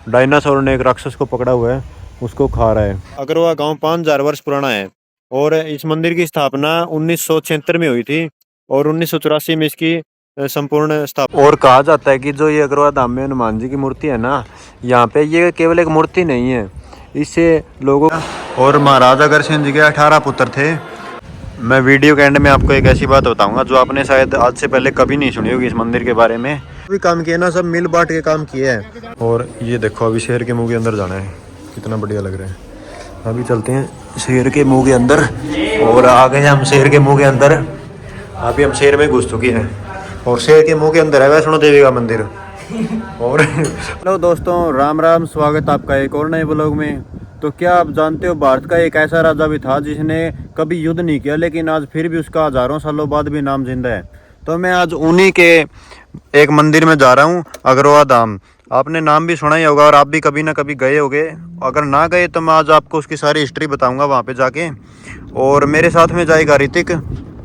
Dinosaur ने एक राक्षस को पकड़ा हुआ है, उसको खा रहा है। अगरवा गांव 5000 वर्ष पुराना है और इस मंदिर की स्थापना 1976 में हुई थी और 1984 में इसकी संपूर्ण स्थापना। और कहा जाता है कि जो ये अगरवा धाम में हनुमान जी की मूर्ति है ना, यहाँ पे ये केवल एक मूर्ति नहीं है, इससे लोगों और महाराज अग्रसेन जी के 18 पुत्र थे। मैं वीडियो के एंड में आपको एक ऐसी बात बताऊंगा जो आपने शायद आज से पहले कभी नहीं सुनी होगी इस मंदिर के बारे में। भी काम किए ना, सब मिल बांट के काम किए हैं। और ये देखो अभी शेर के मुंह के अंदर जाना है, कितना बढ़िया लग रहा है। अभी चलते हैं शेर के मुंह के अंदर और आ गए हम शेर के मुंह के अंदर। अभी हम शेर में घुस चुके हैं और शेर के मुंह के अंदर है वैष्णो देवी का मंदिर। और हेलो दोस्तों, राम राम, स्वागत आपका एक और नए ब्लॉग में। तो क्या आप जानते हो भारत का एक ऐसा राजा भी था जिसने कभी युद्ध नहीं किया, लेकिन आज फिर भी उसका हजारों सालों बाद भी नाम जिंदा है। तो मैं आज उन्हीं के एक मंदिर में जा रहा हूँ, अगरवा धाम। आपने नाम भी सुना ही होगा और आप भी कभी ना कभी गए होगे। अगर ना गए तो मैं आज आपको उसकी सारी हिस्ट्री बताऊंगा वहाँ पे जाके। और मेरे साथ में जाएगा ऋतिक,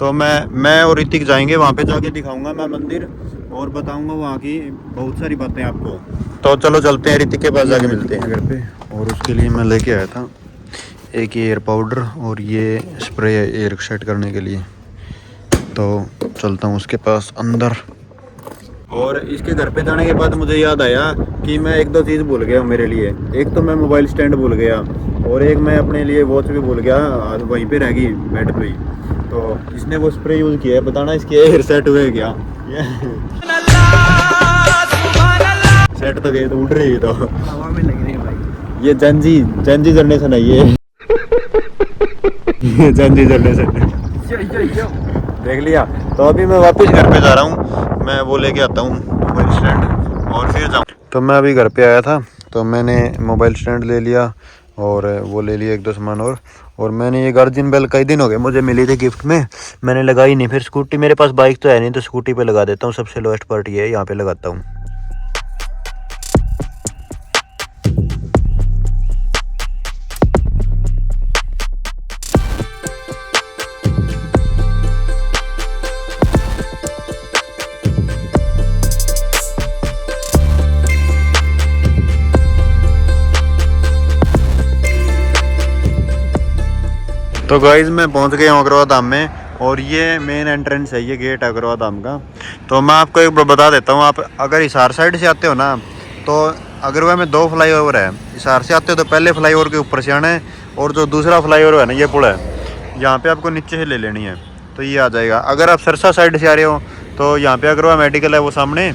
तो मैं और ऋतिक जाएंगे वहाँ पे, जाके दिखाऊंगा मैं मंदिर और बताऊंगा वहाँ की बहुत सारी बातें आपको। तो चलो चलते हैं, ऋतिक के पास जाके मिलते हैं घर पे। और उसके लिए मैं लेके आया था एक एयर पाउडर और ये स्प्रे एयर सेट करने के लिए। तो चलता हूँ उसके पास अंदर। और इसके घर पे जाने के बाद मुझे याद आया कि मैं एक दो चीज़ भूल गया हूँ मेरे लिए। एक तो मैं मोबाइल स्टैंड भूल गया और एक मैं अपने लिए वॉच भी भूल गया, वहीं पे रह गई बेड पे ही। तो इसने वो स्प्रे यूज़ किया है, बताना इसके एयर सेट हुए क्या। सेट तो गए, तो उड़ रही है, तो हवा में लग रही है भाई। ये जनजी जनरेशन है ये जनजी जनरेशन देख लिया। तो अभी मैं वापस घर पे जा रहा हूँ, मैं वो लेके आता हूँ मोबाइल स्टैंड और फिर जाऊँ। तो मैं अभी घर पे आया था तो मैंने मोबाइल स्टैंड ले लिया और वो ले लिया एक दो सामान और मैंने ये गार्जियन बेल कई दिन हो गए मुझे मिली थी गिफ्ट में, मैंने लगाई नहीं। फिर स्कूटी, मेरे पास बाइक तो है नहीं तो स्कूटी पे लगा देता हूँ। सबसे लोएस्ट पार्ट ये है, यहाँ पे लगाता हूँ। तो गाइज मैं पहुंच गया हूँ अगरवा धाम में और ये मेन एंट्रेंस है, ये गेट है अगरवा धाम का। तो मैं आपको एक बता देता हूँ, आप अगर हिसार साइड से आते हो ना तो अगरवा में 2 फ्लाईओवर है। हिसार से आते हो तो पहले फ्लाईओवर के ऊपर से आना है और जो दूसरा फ्लाईओवर है ना, ये पुल है, यहाँ पे आपको नीचे से ले लेनी है तो ये आ जाएगा। अगर आप सरसा साइड से आ रहे हो तो यहाँ पे अगरवा मेडिकल है वो सामने,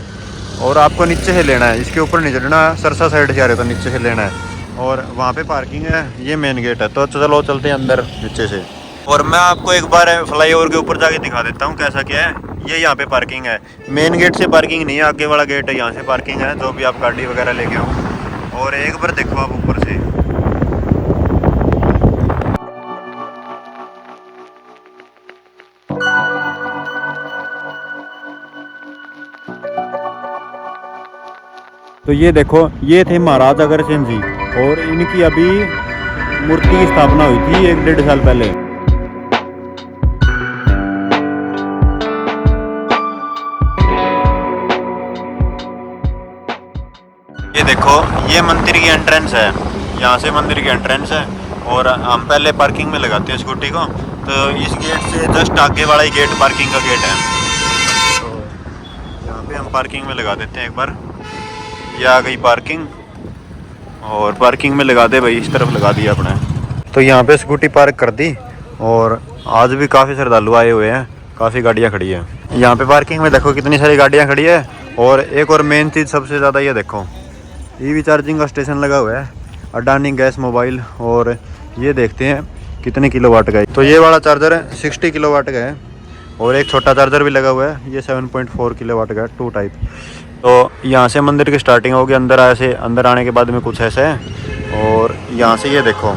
और आपको नीचे से लेना है, इसके ऊपर नहीं चढ़ना। सरसा साइड से आ रहे हो तो नीचे से लेना है और वहाँ पे पार्किंग है, ये मेन गेट है। तो चलो चलते हैं अंदर नीचे से। और मैं आपको एक बार फ्लाईओवर के ऊपर जाके दिखा देता हूँ कैसा क्या है। ये यहाँ पे पार्किंग है, मेन गेट से पार्किंग नहीं है, आगे वाला गेट है, यहाँ से पार्किंग है जो भी आप गाड़ी वगैरह लेके आओ। और एक बार देखो आप ऊपर से, तो ये देखो, ये थे महाराज अग्रसेन जी और इनकी अभी मूर्ति की स्थापना हुई थी 1-1.5 साल पहले। ये देखो, ये मंदिर की एंट्रेंस है, यहाँ से मंदिर की एंट्रेंस है और हम पहले पार्किंग में लगाते हैं स्कूटी को। तो इस गेट से जस्ट आगे वाला ही गेट पार्किंग का गेट है, तो यहाँ पे हम पार्किंग में लगा देते हैं एक बार। ये आ गई पार्किंग और पार्किंग में लगा दे भाई, इस तरफ लगा दिया अपने। तो यहाँ पे स्कूटी पार्क कर दी और आज भी काफ़ी श्रद्धालु आए हुए हैं, काफ़ी गाड़ियाँ खड़ी है यहाँ पे पार्किंग में। देखो कितनी सारी गाड़ियाँ खड़ी है। और एक और मेन चीज़ सबसे ज़्यादा, ये देखो ईवी चार्जिंग का स्टेशन लगा हुआ है, अडानी गैस मोबाइल। और ये देखते हैं कितने किलोवाट का है। तो ये वाला चार्जर 60 किलोवाट का है और एक छोटा चार्जर भी लगा हुआ है, ये 7.4 किलोवाट का है, 2 टाइप। तो यहाँ से मंदिर की स्टार्टिंग होगी, अंदर आने के बाद में कुछ ऐसा है। और यहाँ से ये देखो,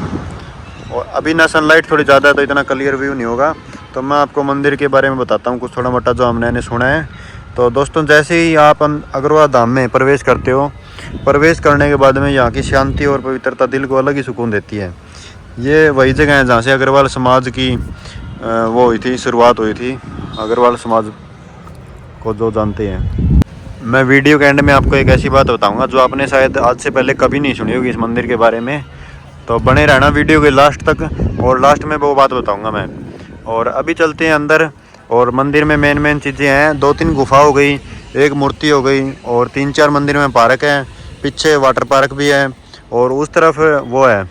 और अभी ना सनलाइट थोड़ी ज़्यादा है तो इतना क्लियर व्यू नहीं होगा। तो मैं आपको मंदिर के बारे में बताता हूँ कुछ थोड़ा मोटा जो हमने सुना है। तो दोस्तों, जैसे ही आप अगरवा धाम में प्रवेश करते हो, प्रवेश करने के बाद में यहाँ की शांति और पवित्रता दिल को अलग ही सुकून देती है। ये वही जगह है जहाँ से अग्रवाल समाज की वो हुई थी, शुरुआत हुई थी। अग्रवाल समाज को जो जानते हैं, मैं वीडियो के एंड में आपको एक ऐसी बात बताऊंगा जो आपने शायद आज से पहले कभी नहीं सुनी होगी इस मंदिर के बारे में। तो बने रहना वीडियो के लास्ट तक, और लास्ट में वो बात बताऊंगा मैं। और अभी चलते हैं अंदर। और मंदिर में मेन चीज़ें हैं, 2-3 गुफा हो गई, एक मूर्ति हो गई, और 3-4 मंदिर में पार्क है, पीछे वाटर पार्क भी है, और उस तरफ वो है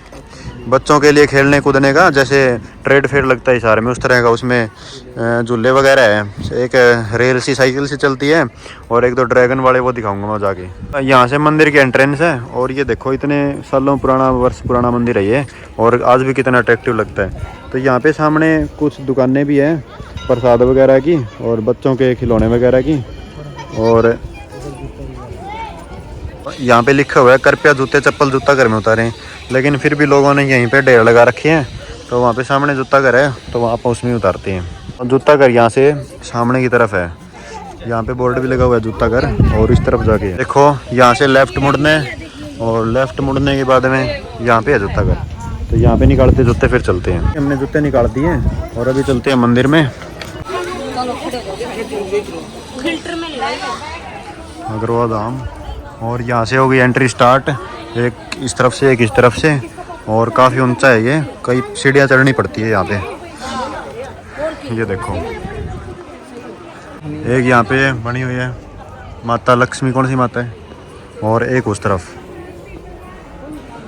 बच्चों के लिए खेलने कूदने का, जैसे ट्रेड फेयर लगता है इशारे में उस तरह का, उसमें झूले वगैरह है, एक रेल सी साइकिल से चलती है, और एक दो ड्रैगन वाले वो दिखाऊंगा मैं जाके। यहाँ से मंदिर की एंट्रेंस है, और ये देखो इतने सालों पुराना, वर्ष पुराना मंदिर है ये, और आज भी कितना अट्रैक्टिव लगता है। तो यहाँ पे सामने कुछ दुकानें भी हैं प्रसाद वगैरह की, और बच्चों के खिलौने वगैरह की, और यहाँ पे लिखा हुआ है कृपया जूते चप्पल जूता घर में उतारें, लेकिन फिर भी लोगों ने यहीं पे ढेर लगा रखे हैं। तो वहाँ पे सामने जूता घर है, तो वहाँ पर उसमें उतारते हैं। और जूता घर यहाँ से सामने की तरफ है, यहाँ पे बोर्ड भी लगा हुआ है जूता घर, और इस तरफ जाके देखो यहाँ से लेफ़्ट मुड़ने, और लेफ़्ट मुड़ने के बाद में यहाँ पे है जूता घर। तो यहाँ पे निकालते जूते, फिर चलते हैं। हमने जूते निकाल दिए और अभी चलते हैं मंदिर में। अग्रवाल धाम, और यहाँ से होगी एंट्री स्टार्ट, एक इस तरफ से एक इस तरफ से, और काफ़ी ऊंचा है ये, कई सीढ़ियाँ चढ़नी पड़ती है यहाँ पे। ये देखो एक यहाँ पे बनी हुई है माता लक्ष्मी, कौन सी माता है, और एक उस तरफ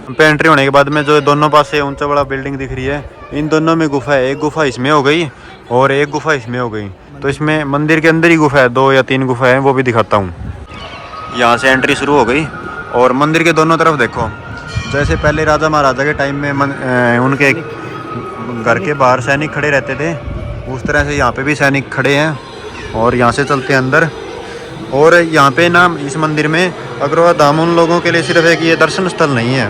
पे एंट्री होने के बाद में जो दोनों पास से ऊंचा बड़ा बिल्डिंग दिख रही है, इन दोनों में गुफा है। एक गुफा इसमें हो गई और एक गुफा इसमें हो गई। तो इसमें मंदिर के अंदर ही गुफा है, 2 या 3 गुफा है, वो भी दिखाता हूँ। यहाँ से एंट्री शुरू हो गई, और मंदिर के दोनों तरफ देखो, जैसे पहले राजा महाराजा के टाइम में उनके घर के बाहर सैनिक खड़े रहते थे, उस तरह से यहाँ पे भी सैनिक खड़े हैं। और यहाँ से चलते हैं अंदर। और यहाँ पे ना इस मंदिर में अग्रवाल धाम उन लोगों के लिए सिर्फ एक ये दर्शन स्थल नहीं है,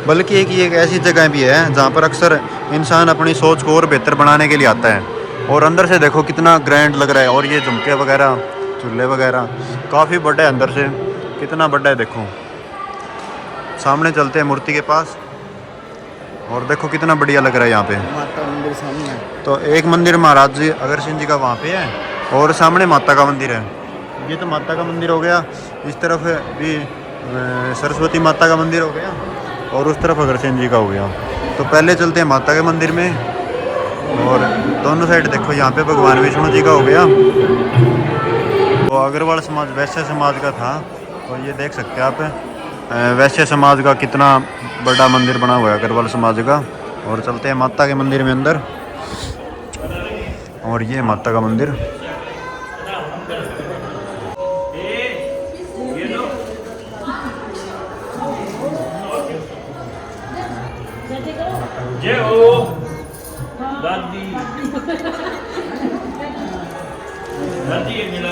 बल्कि एक ऐसी जगह भी है जहाँ पर अक्सर इंसान अपनी सोच को और बेहतर बनाने के लिए आता है। और अंदर से देखो कितना ग्रैंड लग रहा है, और ये झुमके वगैरह, झूले वगैरह काफ़ी बड़ा है, अंदर से कितना बड़ा है देखो। सामने चलते हैं मूर्ति के पास, और देखो कितना बढ़िया लग रहा है यहाँ पे माता मंदिर सामने। तो एक मंदिर महाराज जी अग्रसेन जी का वहाँ पे है, और सामने माता का मंदिर है। ये तो माता का मंदिर हो गया, इस तरफ भी सरस्वती माता का मंदिर हो गया, और उस तरफ अग्रसेन जी का हो गया। तो पहले चलते हैं माता के मंदिर में, और दोनों साइड देखो यहाँ पे भगवान विष्णु जी का हो गया। तो अग्रवाल समाज वैश्य समाज का था, तो ये देख सकते हैं आप वैश्य समाज का कितना बड़ा मंदिर बना हुआ है अग्रवाल समाज का। और चलते हैं माता के मंदिर में अंदर, और ये माता का मंदिर। जय हो दादी दादी ये मिला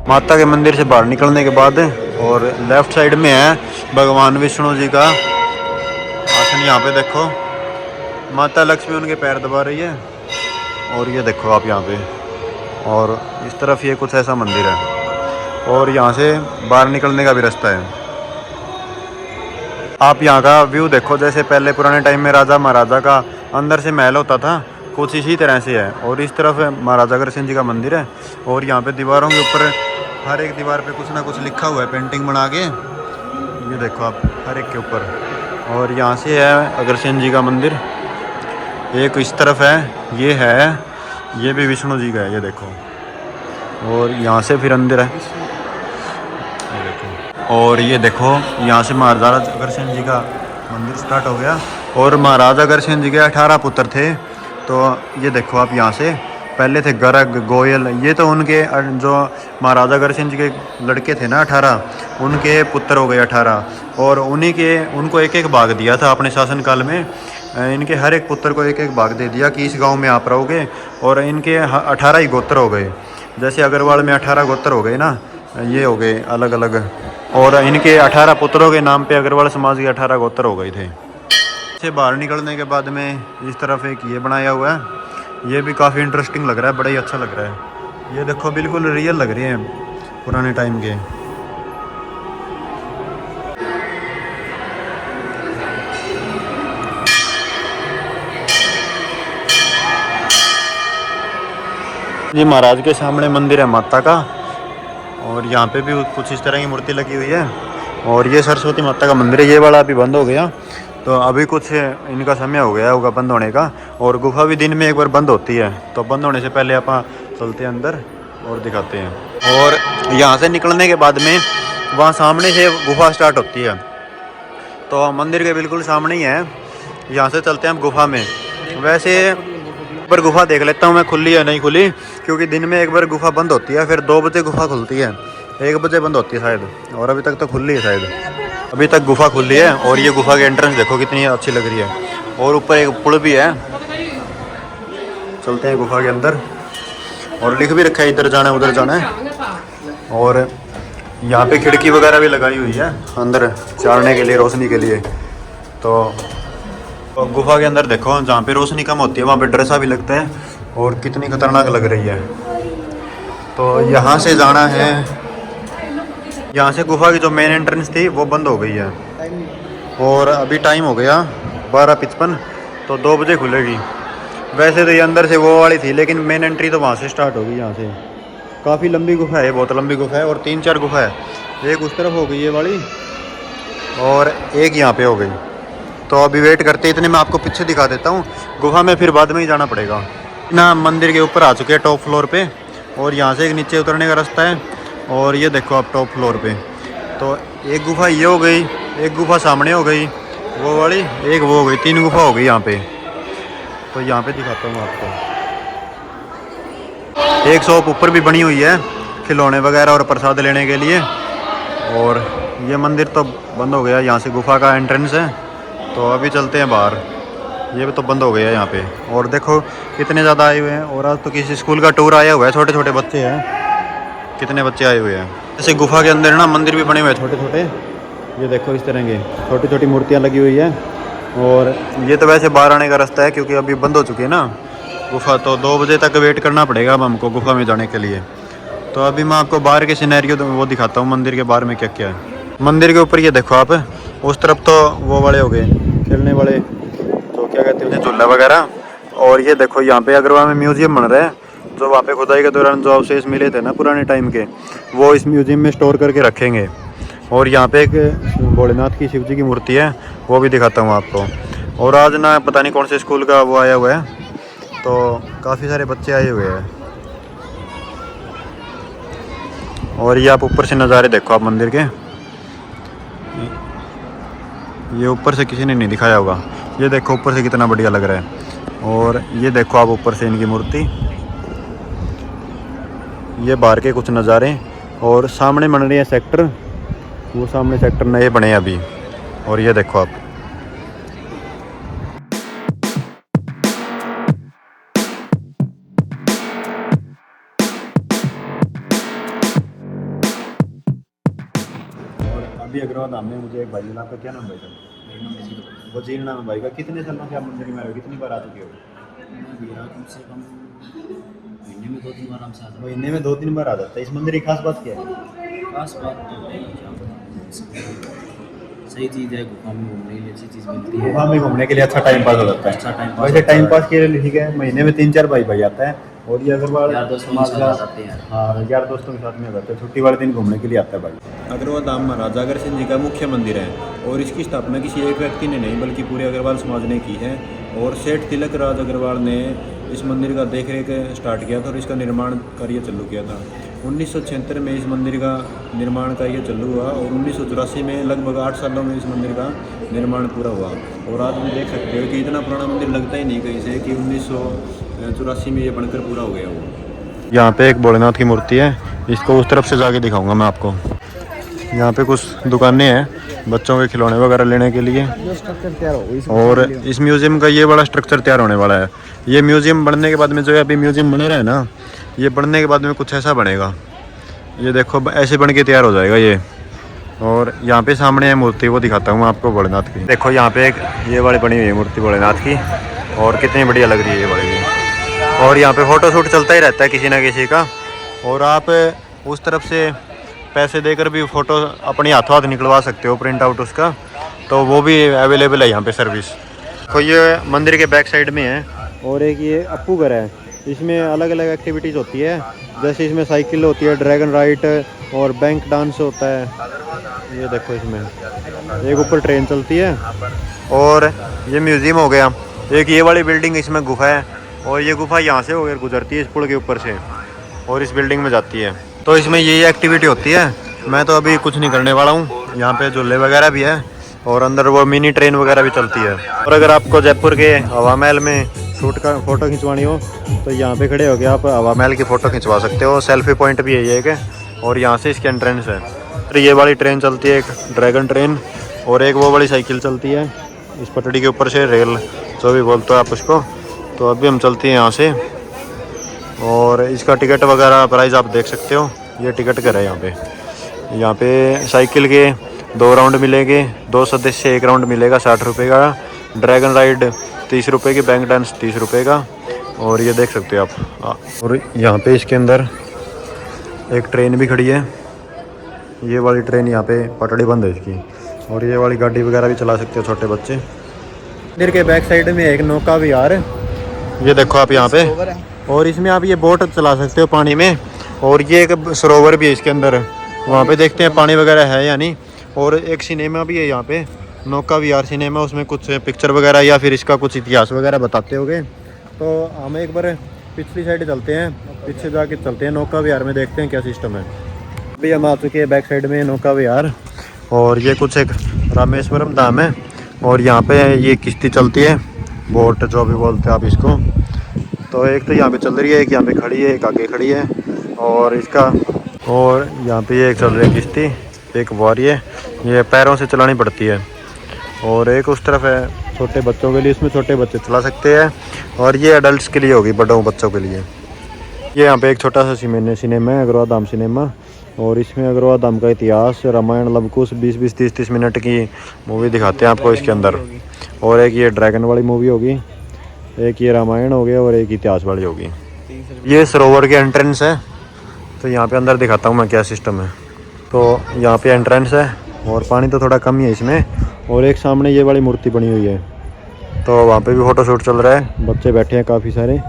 माता के मंदिर से बाहर निकलने के बाद, और लेफ्ट साइड में है भगवान विष्णु जी का आसन। यहाँ पे देखो माता लक्ष्मी उनके पैर दबा रही है, और ये देखो आप यहाँ पे, और इस तरफ ये कुछ ऐसा मंदिर है, और यहाँ से बाहर निकलने का भी रास्ता है। आप यहाँ का व्यू देखो, जैसे पहले पुराने टाइम में राजा महाराजा का अंदर से महल होता था, कुछ इसी तरह से है। और इस तरफ महाराजा अग्रसेन जी का मंदिर है, और यहाँ पे दीवारों के ऊपर हर एक दीवार पे कुछ ना कुछ लिखा हुआ है पेंटिंग बना के, ये देखो आप हर एक के ऊपर। और यहाँ से है अग्रसेन जी का मंदिर, एक इस तरफ है, ये भी विष्णु जी का है, ये देखो। और यहाँ से फिर अंदर है, ये देखो। और ये देखो यहाँ से महाराजा अग्रसेन जी का मंदिर स्टार्ट हो गया। और महाराजा अग्रसेन जी के 18 पुत्र थे। तो ये देखो आप यहाँ से पहले थे गर्ग, गोयल, ये तो उनके जो महाराजा अग्रसेन जी के लड़के थे ना 18, उनके पुत्र हो गए 18। और उनको एक एक भाग दिया था अपने शासनकाल में। इनके हर एक पुत्र को एक एक भाग दे दिया कि इस गांव में आप रहोगे। और इनके 18 ही गोत्र हो गए, जैसे अग्रवाल में 18 गोत्र हो गए ना, ये हो गए अलग अलग। और इनके 18 पुत्रों के नाम पे अग्रवाल समाज के 18 गोत्र हो गए थे। से बाहर निकलने के बाद में इस तरफ एक ये बनाया हुआ है, ये भी काफ़ी इंटरेस्टिंग लग रहा है, बड़ा ही अच्छा लग रहा है। ये देखो बिल्कुल रियल लग रही है पुराने टाइम के। ये महाराज के सामने मंदिर है माता का, और यहाँ पे भी कुछ इस तरह की मूर्ति लगी हुई है। और ये सरस्वती माता का मंदिर है, ये वाला अभी बंद हो गया, तो अभी कुछ इनका समय हो गया होगा बंद होने का। और गुफा भी दिन में एक बार बंद होती है, तो बंद होने से पहले आप चलते हैं अंदर और दिखाते हैं। और यहाँ से निकलने के बाद में वहाँ सामने से गुफा स्टार्ट होती है, तो मंदिर के बिल्कुल सामने ही है। यहाँ से चलते हैं हम गुफा में। वैसे एक बार गुफा देख लेता हूँ मैं खुली है नहीं खुली, क्योंकि दिन में एक बार गुफा बंद होती है, फिर 2 बजे गुफा खुलती है, 1 बजे बंद होती है शायद, और अभी तक तो खुली है शायद। अभी तक गुफा खुली है। और ये गुफा की एंट्रेंस देखो कितनी अच्छी लग रही है, और ऊपर एक पुल भी है। चलते हैं गुफा के अंदर, और लिख भी रखा है इधर जाना है उधर जाना है। और यहाँ पे खिड़की वगैरह भी लगाई हुई है अंदर चढ़ने के लिए, रोशनी के लिए। तो गुफा के अंदर देखो जहाँ पे रोशनी कम होती है वहाँ पे डर सा भी लगता है, और कितनी खतरनाक लग रही है। तो यहाँ से जाना है, यहाँ से गुफा की जो मेन एंट्रेंस थी वो बंद हो गई है, और अभी टाइम हो गया 12:55, तो 2 बजे खुलेगी। वैसे तो ये अंदर से वो वाली थी, लेकिन मेन एंट्री तो वहाँ से स्टार्ट होगी। यहाँ से काफ़ी लंबी गुफा है, बहुत लंबी गुफा है, और 3-4 गुफा है। एक उस तरफ हो गई ये वाली, और एक यहाँ पे हो गई। तो अभी वेट करते इतने मैं आपको पीछे दिखा देता हूँ गुफा में, फिर बाद में ही जाना पड़ेगा ना। मंदिर के ऊपर आ चुके हैं टॉप फ्लोर पे, और यहाँ से एक नीचे उतरने का रास्ता है। और ये देखो आप टॉप फ्लोर पे, तो एक गुफा ये हो गई, एक गुफा सामने हो गई वो वाली, एक वो हो गई, 3 गुफा हो गई यहाँ पे। तो यहाँ पे दिखाता हूँ आपको, एक शॉप ऊपर भी बनी हुई है खिलौने वगैरह और प्रसाद लेने के लिए। और ये मंदिर तो बंद हो गया, यहाँ से गुफा का एंट्रेंस है। तो अभी चलते हैं बाहर, ये भी तो बंद हो गया यहाँ पे। और देखो कितने ज़्यादा आए हुए हैं, और आज तो किसी स्कूल का टूर आया हुआ है, छोटे छोटे बच्चे हैं, कितने बच्चे आए हुए हैं। जैसे गुफा के अंदर ना मंदिर भी बने हुए हैं छोटे छोटे, ये देखो इस तरह के छोटी छोटी मूर्तियाँ लगी हुई है। और ये तो वैसे बाहर आने का रास्ता है, क्योंकि अभी बंद हो चुकी है ना गुफा, तो 2 बजे तक वेट करना पड़ेगा अब हमको गुफा में जाने के लिए। तो अभी मैं आपको बाहर के सिनेरियो वो दिखाता हूँ, मंदिर के बाहर में क्या क्या है। मंदिर के ऊपर ये देखो आप, उस तरफ तो वो वाले हो गए खेलने वाले, तो क्या कहते हैं झूला वगैरह। और ये देखो यहाँ पे अग्रवाल में म्यूजियम बन रहा है, जो वहाँ पे खुदाई के दौरान जो अवशेष मिले थे ना पुराने टाइम के, वो इस म्यूजियम में स्टोर करके रखेंगे। और यहाँ पे एक भोलेनाथ की, शिव जी की मूर्ति है, वो भी दिखाता हूँ आपको। और आज ना पता नहीं कौन से स्कूल का वो आया हुआ है, तो काफ़ी सारे बच्चे आए हुए हैं। और ये आप ऊपर से नज़ारे देखो आप मंदिर के, ये ऊपर से किसी ने नहीं दिखाया होगा, ये देखो ऊपर से कितना बढ़िया लग रहा है। और ये देखो आप ऊपर से इनकी मूर्ति, ये बाहर के कुछ नज़ारे। और सामने बन रही है सेक्टर, वो सामने सेक्टर नए बने हैं अभी। और ये देखो आप, अभी अग्रवाल धाम में मुझे एक भाई मिला, आपका क्या नाम भाई साहब? वजीर नाम है भाई का। कितने सालों से आप मंदिर में आ रहे हो, कितनी बार आ चुके हो? कम से कम महीने में 2-3 बार हमसे आता महीने में 2-3 बार आ जाता है। इस मंदिर की खास बात क्या है? है। खास बात तो है क्या बताऊं, सही चीज़ है, गुफा में घूमने के लिए अच्छी चीज़ मिलती है। गुफा में घूमने के लिए अच्छा टाइम पास हो जाता है। अच्छा टाइम पास वैसे टाइम पास के लिए ठीक है, महीने में 3-4 भाई आता है। और ये अग्रवाल यार दोस्तों के साथ आते हैं। हाँ, यार दोस्तों के साथ में जाते हैं, छुट्टी वाले दिन घूमने के लिए आता है भाई। अग्रवाल धाम महाराजा अग्रसेन जी का मुख्य मंदिर है, और इसकी स्थापना किसी एक व्यक्ति ने नहीं बल्कि पूरे अग्रवाल समाज ने की है। और सेठ तिलक राज अग्रवाल ने इस मंदिर का देखरेख स्टार्ट किया था, और इसका निर्माण कार्य चालू किया था। 1976 में इस मंदिर का निर्माण कार्य चालू हुआ, और 1984 में लगभग 8 सालों में इस मंदिर का निर्माण पूरा हुआ। और आज भी देख सकते हो कि इतना पुराना मंदिर लगता ही नहीं कहीं से कि 1984 में ये बनकर पूरा हो गया वो। यहाँ पे एक भोलेनाथ की मूर्ति है, इसको उस तरफ से जाके दिखाऊंगा मैं आपको। यहाँ पे कुछ दुकानें हैं बच्चों के खिलौने वगैरह लेने के लिए। और इस म्यूज़ियम का ये बड़ा स्ट्रक्चर तैयार होने वाला है। ये म्यूज़ियम बनने के बाद में, जो है अभी म्यूज़ियम बन रहा है ना, ये बनने के बाद में कुछ ऐसा बनेगा। ये देखो ऐसे बन के तैयार हो जाएगा ये। और यहाँ पे सामने है मूर्ति, वो दिखाता हूँ मैं आपको भोलेनाथ की। देखो यहाँ पे एक ये वाली बनी हुई है मूर्ति भोलेनाथ की, और कितनी बढ़िया लग रही है ये वाली भी। और यहाँ पे फ़ोटो शूट चलता ही रहता है किसी ना किसी का, और आप उस तरफ से पैसे देकर भी फ़ोटो अपने हाथों हाथ निकलवा सकते हो, प्रिंट आउट उसका, तो वो भी अवेलेबल है यहाँ पे सर्विस। तो ये मंदिर के बैक साइड में है। और एक ये अप्पू घर है, इसमें अलग अलग एक्टिविटीज़ होती है, जैसे इसमें साइकिल होती है, ड्रैगन राइड और बैंक डांस होता है। ये देखो इसमें एक ऊपर ट्रेन चलती है। और ये म्यूज़ियम हो गया। एक ये वाली बिल्डिंग, इसमें गुफा है, और ये गुफा यहाँ से होकर गुजरती है इस पुल के ऊपर से और इस बिल्डिंग में जाती है। तो इसमें ये एक्टिविटी होती है। मैं तो अभी कुछ नहीं करने वाला हूँ। यहाँ पे झूले वगैरह भी है और अंदर वो मिनी ट्रेन वगैरह भी चलती है। और अगर आपको जयपुर के हवा महल में शूट का फ़ोटो खिंचवानी हो तो यहाँ पे खड़े होकर आप हवा महल की फ़ोटो खिंचवा सकते हो। सेल्फी पॉइंट भी है ये एक, और यहाँ से इसकी एंट्रेंस है। तो ये वाली ट्रेन चलती है, एक ड्रैगन ट्रेन, और एक वो वाली साइकिल चलती है इस पटड़ी के ऊपर से, रेल जो भी बोलते हो आप उसको। तो अभी हम चलते हैं यहाँ से, और इसका टिकट वगैरह प्राइस आप देख सकते हो। ये टिकट कर है यहाँ पे साइकिल के 2 राउंड मिलेंगे, 2 सदस्य 1 राउंड मिलेगा 60 रुपये का, ड्रैगन राइड 30 रुपये की, बैंक डांस 30 रुपये का। और ये देख सकते हो आप। और यहाँ पे इसके अंदर एक ट्रेन भी खड़ी है। ये वाली ट्रेन यहाँ पे पटड़ी बंद है इसकी, और ये वाली गाड़ी वगैरह भी चला सकते हो छोटे बच्चे। मंदिर के बैक साइड में एक नौका विहार है, ये देखो आप यहाँ पे, और इसमें आप ये बोट चला सकते हो पानी में। और ये एक सरोवर भी है इसके अंदर, वहाँ पे देखते हैं पानी वगैरह है या नहीं। और एक सिनेमा भी है यहाँ पे, नौका विहार सिनेमा, उसमें कुछ पिक्चर वगैरह या फिर इसका कुछ इतिहास वगैरह बताते होंगे। तो हम एक बार पिछली साइड चलते हैं, पीछे जाके चलते हैं नौका विहार में, देखते हैं क्या सिस्टम है। अभी हम आ चुके हैं बैक साइड में नौका विहार, और ये कुछ एक रामेश्वरम धाम है, और यहाँ पे ये किश्ती चलती है, बोट जो भी बोलते हैं आप इसको। तो एक तो यहाँ पे चल रही है, एक यहाँ पे खड़ी है, एक आगे खड़ी है, और इसका, और यहाँ पे ये एक चल रही है किश्ती, एक वारी है, ये पैरों से चलानी पड़ती है। और एक उस तरफ है छोटे बच्चों के लिए, इसमें छोटे बच्चे चला सकते हैं, और ये अडल्ट के लिए होगी, बड़ों बच्चों के लिए। ये यहाँ पे एक छोटा सा सिनेमा है, अग्रवाल धाम सिनेमा, और इसमें अग्रवाल धाम का इतिहास, रामायण, लवकुश 20-20, 30-30 मिनट की मूवी दिखाते हैं आपको इसके अंदर। और एक ये ड्रैगन वाली मूवी होगी, एक ये रामायण हो गया, और एक इतिहास वाली होगी। ये सरोवर की एंट्रेंस है, तो यहाँ पे अंदर दिखाता हूँ मैं क्या सिस्टम है। तो यहाँ पे एंट्रेंस है, और पानी तो थोड़ा कम ही है इसमें। और एक सामने ये वाली मूर्ति बनी हुई है, तो वहाँ पे भी फ़ोटो शूट चल रहा है, बच्चे बैठे हैं काफ़ी सारे।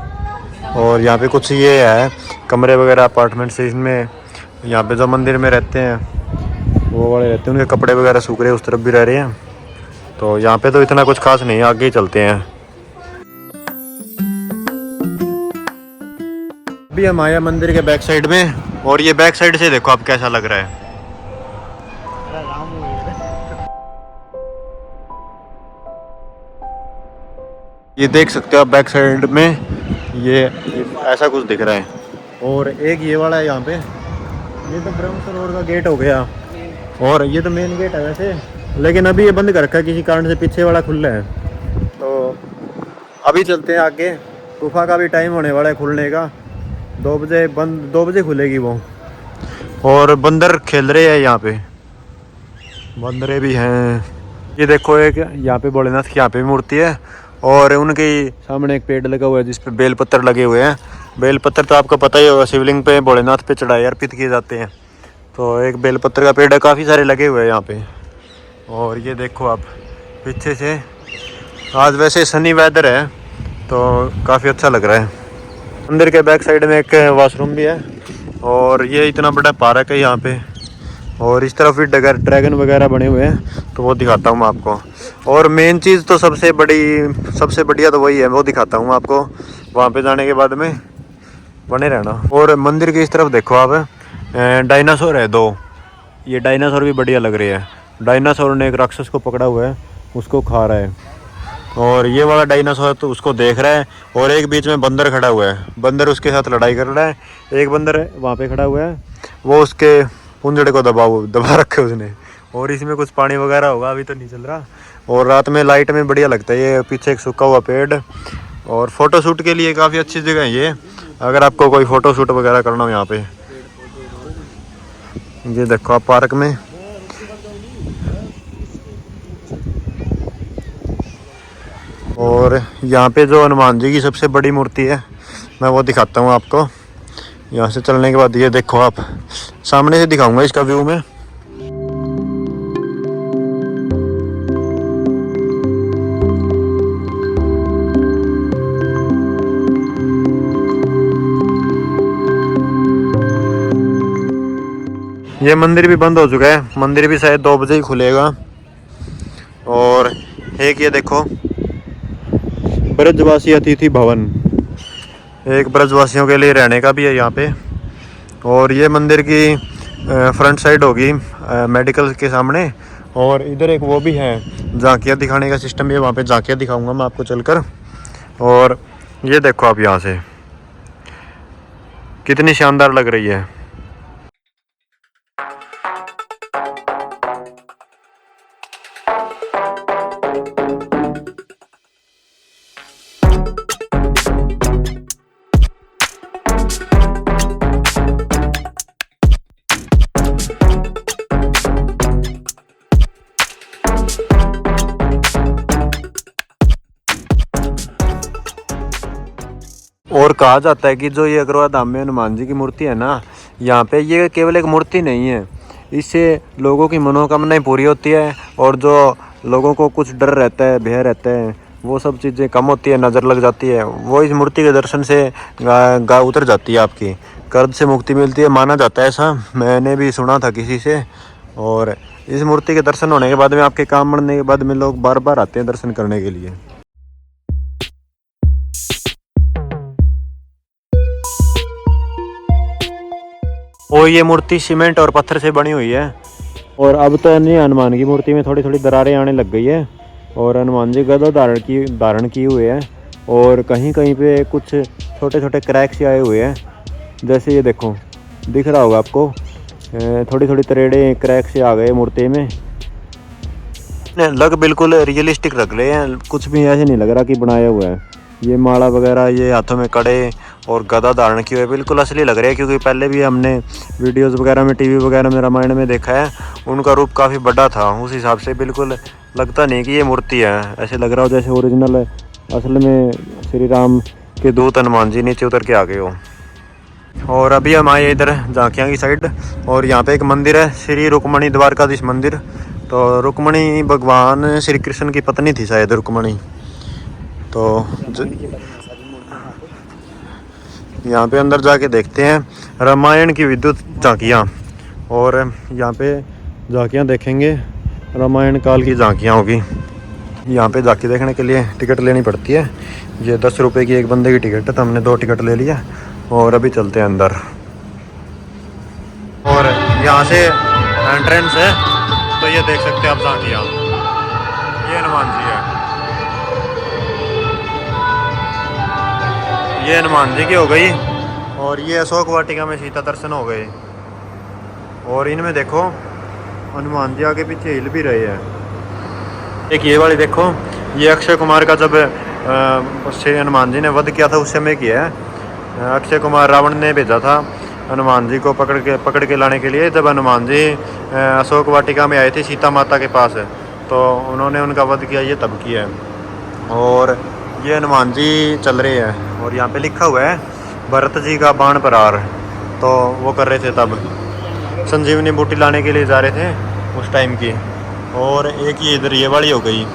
और यहाँ पे कुछ ये है कमरे वगैरह, अपार्टमेंट्स, इसमें यहाँ पे जो मंदिर में रहते हैं वो वाले रहते हैं, उनके कपड़े वगैरह सूख रहे हैं, उस तरफ भी रह रहे हैं। तो यहाँ पे तो इतना कुछ खास नहीं है, आगे ही चलते हैं। अभी हम आए मंदिर के बैक साइड में, और ये बैक साइड से देखो आप कैसा लग रहा है। ये देख सकते हो आप बैक साइड में, ये ऐसा कुछ दिख रहा है। और एक ये वाला है यहाँ पे, ये तो ब्रह्म सरोवर का गेट हो गया, और ये तो मेन गेट है वैसे, लेकिन अभी ये बंद कर रखा है किसी कारण से, पीछे वाला खुला है। तो अभी चलते हैं आगे, गुफा का भी टाइम होने वाला है खुलने का, 2 बजे बंद, 2 बजे खुलेगी वो। और बंदर खेल रहे हैं यहाँ पे, बंदरे भी हैं। ये देखो एक यहाँ पे भोलेनाथ की यहाँ पे मूर्ति है, और उनके सामने एक पेड़ लगा हुआ है जिस पे बेलपत्र लगे हुए हैं। बेलपत्र तो आपको पता ही होगा, शिवलिंग पे भोलेनाथ पे चढ़ाई अर्पित किए जाते हैं। तो एक बेलपत्र का पेड़ है, काफ़ी सारे लगे हुए हैं यहाँ पे। और ये देखो आप पीछे से, आज वैसे सनी वेदर है तो काफ़ी अच्छा लग रहा है। मंदिर के बैक साइड में एक वॉशरूम भी है, और ये इतना बड़ा पार्क है यहाँ पे। और इस तरफ भी ड्रैगन वगैरह बने हुए हैं, तो वो दिखाता हूँ मैं आपको। और मेन चीज़ तो सबसे बढ़िया तो वही है, वो दिखाता हूँ आपको वहाँ पे जाने के बाद में, बने रहना। और मंदिर की इस तरफ देखो आप, डायनासोर है 2, ये डायनासोर भी बढ़िया लग रही है। डायनासोर ने एक राक्षस को पकड़ा हुआ है, उसको खा रहा है, और ये वाला डायनासोर तो उसको देख रहा है। और एक बीच में बंदर खड़ा हुआ है, बंदर उसके साथ लड़ाई कर रहा है। एक बंदर वहाँ पे खड़ा हुआ है, वो उसके पुंजड़े को दबा रखे उसने। और इसमें कुछ पानी वगैरह होगा, अभी तो नहीं चल रहा। और रात में लाइट में बढ़िया लगता है। ये पीछे एक सूखा हुआ पेड़, और फोटो शूट के लिए काफ़ी अच्छी जगह है ये, अगर आपको कोई फ़ोटो शूट वगैरह करना हो यहाँ पे। ये देखो आप पार्क में, और यहाँ पे जो हनुमान जी की सबसे बड़ी मूर्ति है, मैं वो दिखाता हूँ आपको। यहाँ से चलने के बाद ये देखो, आप सामने से दिखाऊंगा इसका व्यू में। ये मंदिर भी बंद हो चुका है, मंदिर भी शायद 2 बजे ही खुलेगा। और एक ये देखो ब्रजवासी अतिथि भवन, एक ब्रजवासियों के लिए रहने का भी है यहाँ पे। और ये मंदिर की फ्रंट साइड होगी मेडिकल के सामने। और इधर एक वो भी है, झांकियाँ दिखाने का सिस्टम भी है, वहाँ पे झांकियाँ दिखाऊंगा मैं आपको चलकर। और ये देखो आप यहाँ से कितनी शानदार लग रही है। और कहा जाता है कि जो ये अग्रवाल धाम में हनुमान जी की मूर्ति है ना, यहाँ पे ये केवल एक मूर्ति नहीं है, इससे लोगों की मनोकामनाएं पूरी होती है। और जो लोगों को कुछ डर रहता है, भय रहता है, वो सब चीज़ें कम होती है, नज़र लग जाती है, वो इस मूर्ति के दर्शन से गा उतर जाती है, आपकी कर्ज से मुक्ति मिलती है, माना जाता है ऐसा। मैंने भी सुना था किसी से। और इस मूर्ति के दर्शन होने के बाद में, आपके काम बढ़ने के बाद में, लोग बार बार आते हैं दर्शन करने के लिए। और ये मूर्ति सीमेंट और पत्थर से बनी हुई है। और अब तो नहीं, हनुमान की मूर्ति में थोड़ी थोड़ी दरारें आने लग गई है। और हनुमान जी गदा धारण किए हुए हैं। और कहीं कहीं पे कुछ छोटे छोटे क्रैक्स आए हुए हैं, जैसे ये देखो, दिख रहा होगा आपको, थोड़ी थोड़ी तरेड़े क्रैक से आ गए मूर्ति में। लग बिल्कुल रियलिस्टिक रख रहे हैं, कुछ भी ऐसे नहीं लग रहा कि बनाया हुआ है। ये माला वगैरह, ये हाथों में कड़े और गदा धारण किए हुए बिल्कुल असली लग रहे हैं। क्योंकि पहले भी हमने वीडियोस वगैरह में, टीवी वगैरह में, रामायण में देखा है, उनका रूप काफ़ी बड़ा था। उस हिसाब से बिल्कुल लगता नहीं कि ये मूर्ति है, ऐसे लग रहा हो जैसे ओरिजिनल असल में श्री राम के दूत हनुमान जी नीचे उतर के आ गए हो। और अभी हम आए इधर झांकियाँ की साइड। और यहाँ पे एक मंदिर है, श्री रुक्मणी द्वारकाधीश मंदिर। तो रुक्मणी भगवान श्री कृष्ण की पत्नी थी शायद, रुक्मणी। तो यहाँ पे अंदर जाके देखते हैं रामायण की विद्युत झांकियाँ। और यहाँ पे झांकियाँ देखेंगे, रामायण काल की झांकियाँ होगी। यहाँ पे झांकी देखने के लिए टिकट लेनी पड़ती है। ये 10 रुपये की एक बंदे की टिकट है, तो हमने 2 टिकट ले लिया। और अभी चलते हैं अंदर। और यहाँ से एंट्रेंस है, तो ये देख सकते हैं आप झांकियाँ। ये हनुमान जी है, ये हनुमान जी की हो गई। और ये अशोक वाटिका में सीता दर्शन हो गए। और इनमें देखो हनुमान जी आगे पीछे हिल भी रहे हैं। एक ये वाली देखो, ये अक्षय कुमार का जब श्री हनुमान जी ने वध किया था उस समय की है। अक्षय कुमार रावण ने भेजा था हनुमान जी को पकड़ के लाने के लिए। जब हनुमान जी अशोक वाटिका में आए थे सीता माता के पास, तो उन्होंने उनका वध किया, ये तब किया है। और ये हनुमान जी चल रहे हैं। और यहाँ पे लिखा हुआ है भरत जी का बाण प्रहार, तो वो कर रहे थे तब, संजीवनी बूटी लाने के लिए जा रहे थे उस टाइम की। और एक ये इधर ये वाली हो गई।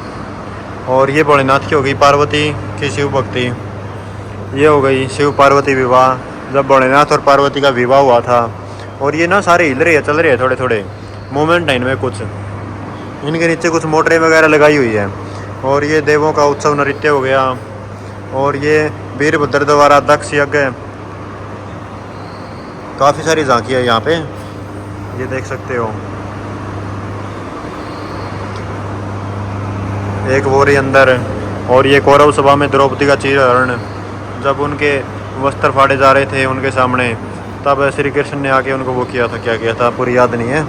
और ये भोलेनाथ की हो गई, पार्वती की शिव भक्ति। ये हो गई शिव पार्वती विवाह, जब भोलेनाथ और पार्वती का विवाह हुआ था। और ये ना सारे हिल रहे हैं, चल रहे हैं, थोड़े थोड़े मोमेंट है इनमें कुछ। इनके नीचे कुछ मोटरें वगैरह लगाई हुई है। और ये देवों का उत्सव नृत्य हो गया। और ये वीरभद्र द्वारा दक्ष यज्ञ, काफ़ी सारी झांकी है यहाँ पे, ये देख सकते हो। एक बोरी अंदर। और ये कौरव सभा में द्रौपदी का चीरहरण, जब उनके वस्त्र फाड़े जा रहे थे उनके सामने, तब श्री कृष्ण ने आके उनको वो किया था, क्या किया था पूरी याद नहीं है।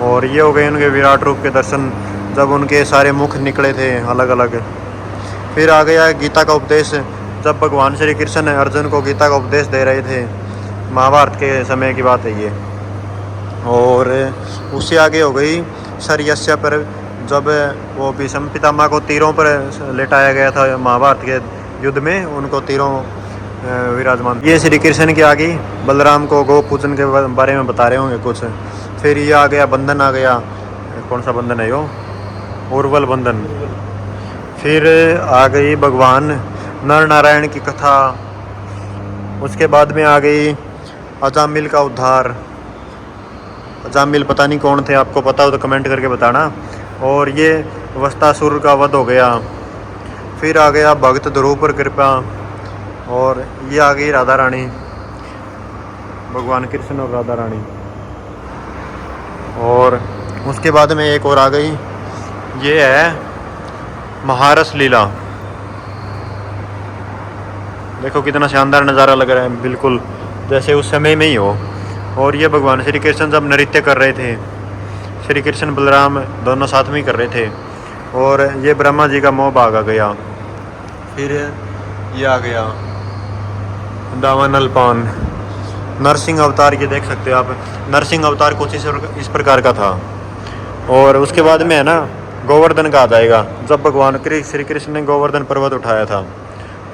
और ये हो गए उनके विराट रूप के दर्शन, जब उनके सारे मुख निकले थे अलग अलग। फिर आ गया गीता का उपदेश, जब भगवान श्री कृष्ण अर्जुन को गीता का उपदेश दे रहे थे, महाभारत के समय की बात है ये। और उससे आगे हो गई शरयस्या पर, जब वो भीष्म पितामह को तीरों पर लेटाया गया था महाभारत के युद्ध में, उनको तीरों विराजमान। ये श्री कृष्ण के आगे बलराम को गौ पूजन के बारे में बता रहे होंगे कुछ। फिर ये आ गया बंधन आ गया, कौन सा बंधन है यो, उर्वल बंधन। फिर आ गई भगवान नर नारायण की कथा। उसके बाद में आ गई अजामिल का उद्धार। अजामिल पता नहीं कौन थे, आपको पता हो तो कमेंट करके बताना। और ये वस्तासुर का वध हो गया। फिर आ गया भक्त ध्रुव पर कृपा। और ये आ गई राधा रानी, भगवान कृष्ण और राधा रानी। और उसके बाद में एक और आ गई, ये है महारस लीला। देखो कितना शानदार नज़ारा लग रहा है, बिल्कुल जैसे उस समय में ही हो। और ये भगवान श्री कृष्ण जब नृत्य कर रहे थे, श्री कृष्ण बलराम दोनों साथ में ही कर रहे थे। और ये ब्रह्मा जी का मोह भाग आ गया। फिर ये आ गया दावा नलपान, नरसिंह अवतार। ये देख सकते हो आप, नरसिंह अवतार कुछ इस प्रकार का था। और उसके बाद में है ना गोवर्धन का आ जाएगा, जब भगवान श्री कृष्ण ने गोवर्धन पर्वत उठाया था।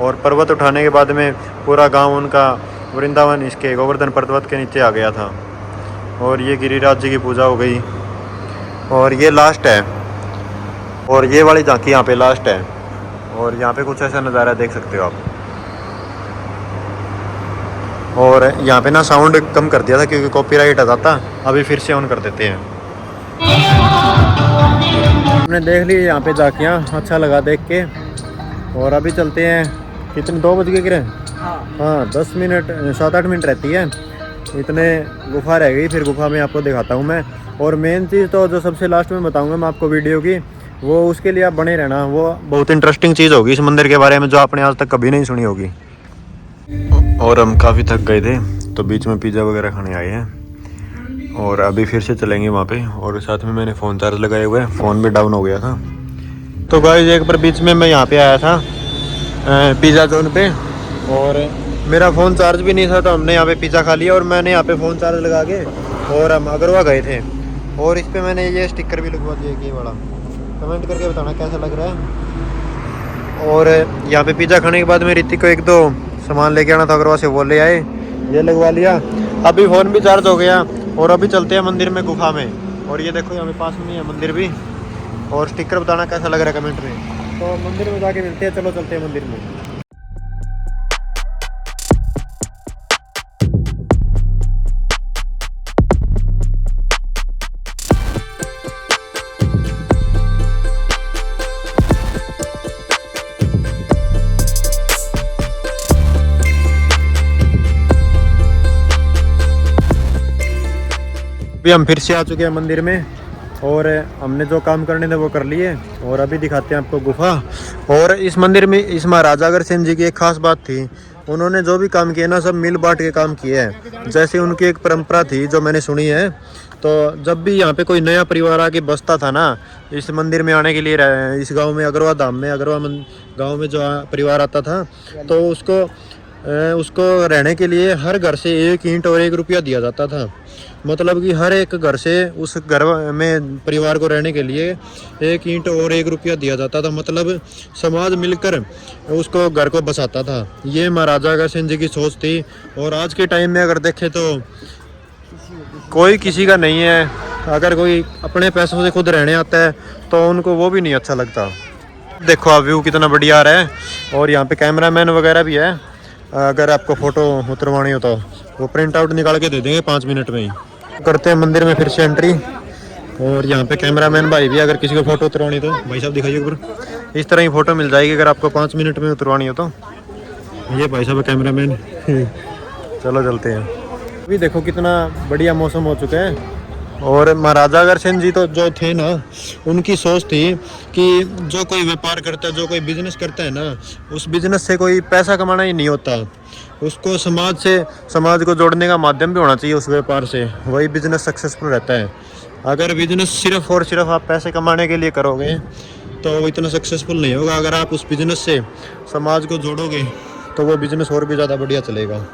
और पर्वत उठाने के बाद में पूरा गांव उनका वृंदावन इसके गोवर्धन पर्वत के नीचे आ गया था। और ये गिरिराज जी की पूजा हो गई। और ये लास्ट है, और ये वाली झांकी यहाँ पे लास्ट है। और यहाँ पे कुछ ऐसा नज़ारा देख सकते हो आप। और यहाँ पे ना साउंड कम कर दिया था क्योंकि कॉपीराइट आ जाता, अभी फिर से ऑन कर देते हैं। हमने देख ली यहाँ पे झांकियाँ, अच्छा लगा देख के। और अभी चलते हैं, कितने 2 बज गए गिरे? हाँ 10 मिनट 7-8 मिनट रहती है, इतने गुफा रह गई। फिर गुफा में आपको दिखाता हूँ मैं। और मेन चीज़ तो जो सबसे लास्ट में बताऊँगा मैं आपको वीडियो की, वो उसके लिए आप बने रहना। वो बहुत इंटरेस्टिंग चीज़ होगी इस मंदिर के बारे में, जो आपने आज तक कभी नहीं सुनी होगी। और हम काफ़ी थक गए थे तो बीच में पिज़्ज़ा वगैरह खाने आए हैं। और अभी फिर से चलेंगे वहाँ पे। और साथ में मैंने फ़ोन चार्ज लगाए हुए हैं, फ़ोन भी डाउन हो गया था। तो गाइस एक बार बीच में मैं यहाँ पे आया था पिज़्ज़ा जोन पे, और मेरा फ़ोन चार्ज भी नहीं था, तो हमने यहाँ पे पिज़्ज़ा खा लिया। और मैंने यहाँ पे फ़ोन चार्ज लगा के और हम अगरवा गए थे। और इस पर मैंने ये स्टिकर भी लगवा दिया, ये वाला। कमेंट करके बताना कैसा लग रहा है। और यहाँ पे पिज़्ज़ा खाने के बाद में ऋतिक को 1-2 सामान लेके आना था अगरवा से, वो ले आए, ये लगवा लिया। अभी फ़ोन भी चार्ज हो गया। और अभी चलते हैं मंदिर में, गुफा में। और ये देखो यहाँ पे पास में है मंदिर भी। और स्टिकर बताना कैसा लग रहा है कमेंट में। तो मंदिर में जाके मिलते हैं, चलो चलते हैं मंदिर में। अभी हम फिर से आ चुके हैं मंदिर में। और हमने जो काम करने थे वो कर लिए। और अभी दिखाते हैं आपको गुफा। और इस मंदिर में इस महाराजा अग्रसेन जी की एक खास बात थी, उन्होंने जो भी काम किए ना सब मिल बांट के काम किए हैं। जैसे उनकी एक परंपरा थी जो मैंने सुनी है, तो जब भी यहाँ पे कोई नया परिवार आके बसता था ना इस मंदिर में आने के लिए, इस गांव में अगरवा धाम में अगरवा गांव में जो परिवार आता था, तो उसको रहने के लिए हर घर से 1 ईंट और 1 रुपया दिया जाता था। मतलब कि हर एक घर से उस घर में परिवार को रहने के लिए 1 ईंट और 1 रुपया दिया जाता था। मतलब समाज मिलकर उसको घर को बसाता था। ये महाराजा अग्रसेन जी की सोच थी। और आज के टाइम में अगर देखें तो कोई किसी का नहीं है। अगर कोई अपने पैसों से खुद रहने आता है तो उनको वो भी नहीं अच्छा लगता। देखो आप व्यू कितना बढ़िया आ रहा है। और यहाँ पे कैमरामैन वगैरह भी है, अगर आपको फ़ोटो उतरवानी हो तो वो प्रिंट आउट निकाल के दे देंगे 5 मिनट में ही। करते हैं मंदिर में फिर से एंट्री। और यहाँ पे कैमरामैन भाई भी, अगर किसी को फ़ोटो उतरवानी तो भाई साहब दिखाइए ऊपर, इस तरह ही फ़ोटो मिल जाएगी अगर आपको 5 मिनट में उतरवानी हो तो। ये भाई साहब कैमरामैन। चलो चलते हैं। अभी देखो कितना बढ़िया मौसम हो चुका है। और महाराजा अग्रसेन जी तो जो थे ना, उनकी सोच थी कि जो कोई व्यापार करता है, जो कोई बिजनेस करता है ना, उस बिजनेस से कोई पैसा कमाना ही नहीं होता। उसको समाज को जोड़ने का माध्यम भी होना चाहिए उस व्यापार से, वही बिजनेस सक्सेसफुल रहता है। अगर बिजनेस सिर्फ और सिर्फ आप पैसे कमाने के लिए करोगे तो वो इतना सक्सेसफुल नहीं होगा। अगर आप उस बिजनेस से समाज को जोड़ोगे तो वो बिजनेस और भी ज़्यादा बढ़िया चलेगा।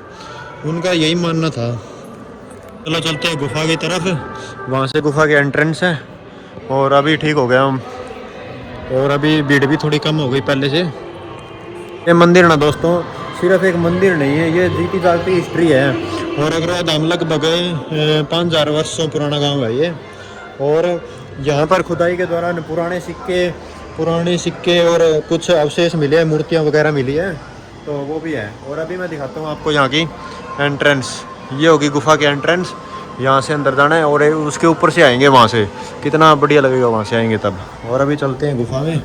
उनका यही मानना था। चलो चलते हैं गुफा की तरफ, वहाँ से गुफा के एंट्रेंस है। और अभी ठीक हो गया हम, और अभी भीड़ भी थोड़ी कम हो गई पहले से। ये मंदिर ना दोस्तों सिर्फ एक मंदिर नहीं है, ये जीती जागती हिस्ट्री है। और अगर धाम लगभग 5000 वर्षों पुराना गांव है ये। और यहाँ पर खुदाई के दौरान पुराने सिक्के और कुछ अवशेष मिले हैं, मूर्तियाँ वगैरह मिली है, तो वो भी है। और अभी मैं दिखाता हूँ आपको यहाँ की एंट्रेंस। ये होगी गुफा की एंट्रेंस, यहाँ से अंदर जाना है और उसके ऊपर से आएंगे वहाँ से, कितना बढ़िया लगेगा वहाँ से आएंगे तब। और अभी चलते हैं गुफा में।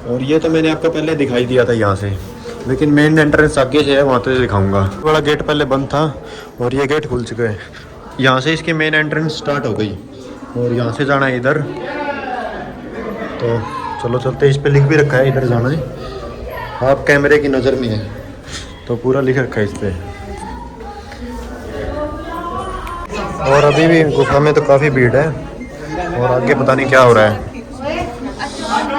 और ये तो मैंने आपको पहले दिखाई दिया था यहाँ से, लेकिन मेन एंट्रेंस आगे से है, वहाँ तो दिखाऊंगा। बड़ा गेट पहले बंद था और ये गेट खुल चुका है। यहाँ से इसकी मेन एंट्रेंस स्टार्ट हो गई और यहाँ से जाना है इधर। तो चलो चलते, इस पे लिख भी रखा है इधर जाना है, आप कैमरे की नज़र में है तो पूरा लिख रखा है इस पे। और अभी भी गुफा में तो काफ़ी भीड़ है और आगे पता नहीं क्या हो रहा है।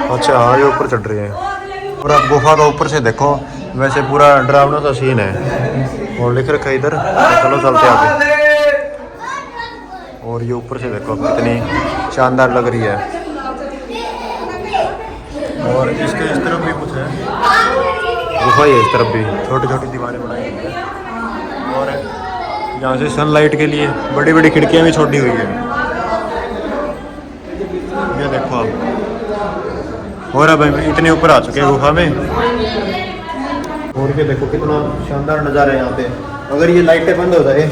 अच्छा हाँ, ये ऊपर चढ़ रही है। और अब गुफा का ऊपर से देखो, वैसे पूरा डरावना सा सीन है और लिख रखा है इधर। चलो चलते आगे। और ये ऊपर से देखो कितनी शानदार लग रही है। और इसके इस तरफ भी कुछ है, गुफा ही है इस तरफ भी, छोटी छोटी दीवारें बनाई हुई है। और यहाँ से सनलाइट के लिए बड़ी बड़ी खिड़कियाँ भी छोड़ी हुई है, ये देखो आप। और अब हम इतने ऊपर आ चुके हैं गुफा में। और ये देखो कितना शानदार नज़ारा है यहाँ पे। अगर ये लाइटें बंद हो जाए